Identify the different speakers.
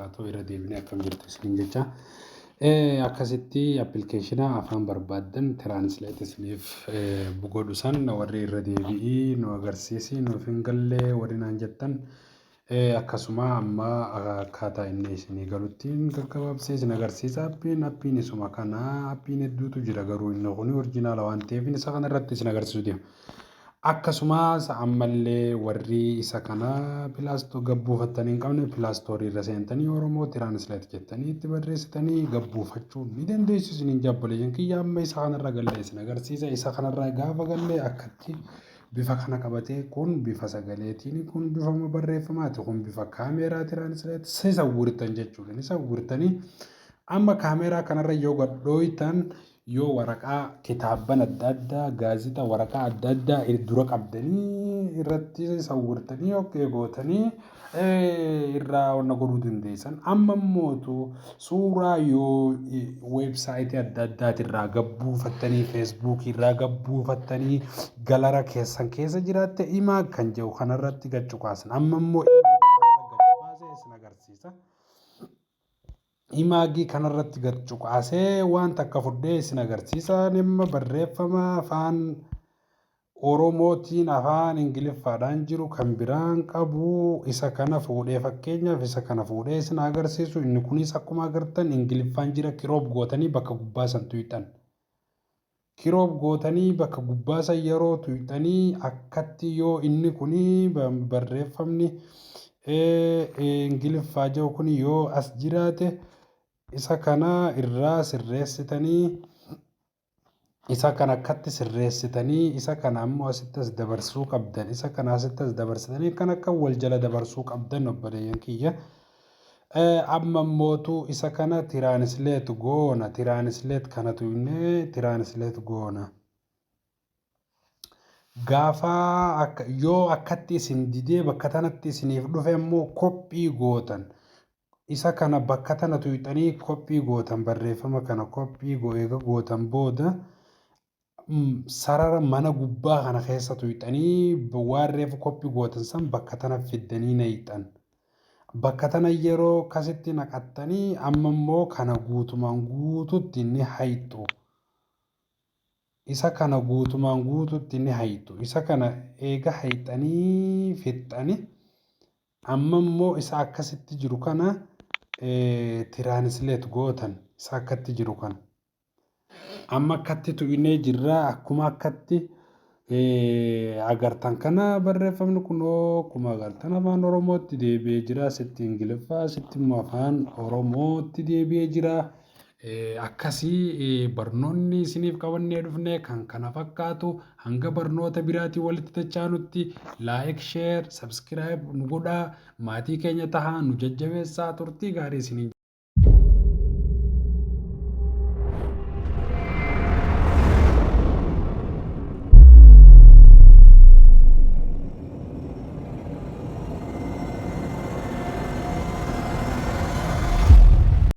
Speaker 1: fakkaatu irra deebinee akkam jirtu isiniin jecha. Akkasitti appilikeeshina afaan barbaaddan tiraansleet isiniif godhu san warri irra deebi'ii nu agarsiisi nuuf hin galle warri naan jettan. Akkasuma amma akkaataa inni isinii galuttiin gaggabaabsee isin agarsiisa. Appiin isuma kana appiin hedduutu jira garuu inni kun orjinaala waan ta'eef isa kana irratti isin agarsiisu deema. Akkasumas ammallee warri isa kana pilaastoo gabbuufattanii hin qabne pilaastoorii irra seentanii Oromoo tiraansleet jettanii itti barreessitanii gabbuufachuu ni dandeessu isiniin jabboleeyyan kiyya amma isa kanarra gallee isin agarsiisa. Isa kanarra gaafa gallee akkatti bifa kana qabatee kun bifa sagaleetiin kun bifa barreeffamaati kun bifa kaameeraa tiraansleet isa wurtan jechuudha. Isa wurtanii amma kaameeraa kanarra yoo gadhooytan yoo waraqaa kitaabban adda addaa gaazexaa waraqaa adda addaa dura qabdanii irratti sawwirtanii okkee gootanii irraa wanna godhuu dandeessan. Amma mootu suuraa yoo weebsaayitii adda addaatirraa gabbuufattanii feesbuukii irraa gabbuufattanii galara keessan keessa jiraatte himaa kan jedhu kanarratti gachuqaasan. Amma immoo isin agarsiisa. Imaagii kanarratti gachuqaasee waan takka fudhee isin agarsiisa. Nama barreeffama afaan Oromootiin afaan Ingiliffaadhaan jiru kan biraan qabu isa kana fuudhee fakkeenyaaf isa kana fuudhee isin agarsiisu. Inni kunis akkuma agartan Ingiliffaan jira kiroob gootanii bakka gubbaa san tuyxan. Kiroob gootanii bakka gubbaa san yeroo tuyxanii akkatti yoo inni kuni barreeffamni Ingiliffaa jiru kuni yoo as jiraate isa kana irraa sirreessitanii isa kana akkatti sirreessitanii isa kana ammoo asittas dabarsuu qabdan. Isa kana asittas dabarsitanii kan akka wal jala dabarsuu qabdan obboleeyyan kiyya. Amma mootu isa kana tiraansleet goona. Tiraansleet kanatu inni tiraansleet goona. Gaafa yoo akkatti isin didee bakka tanatti isiniif dhufe immoo koppii gootan. Isa kana bakka tana tuyxanii koppii gootan barreeffama kana koppii eega gootan booda sarara mana gubbaa kana keessa tuyxanii waan reefu koppii gootan san bakka tana fiddanii naqxan. Bakka tana yeroo akkasitti naqattanii amma immoo kana guutumaan guututti ni hayxu. Isa kana guutumaan guututti ni hayxu. Isa kana eega hayxanii fixxanii amma immoo isa akkasitti jiru kana tiraansleet gootan isa akkatti jiru kana. Amma akkatti tuyinee jirra akkuma akkatti agartan kana barreeffamni kunoo akkuma agartan afaan Oromootti deebi'ee jira. Sitti Ingiliffaa sitti immoo afaan Oromootti deebi'ee jira. Akkasii barnoonni isiniif qabannee dhufne kan kana fakkaatu hanga barnoota biraatii walitti tachaanutti laayik sheer sabskiraayib nu godhaa maatii keenya tahaa nu jajjabeessaa turtii gaarii isiniin.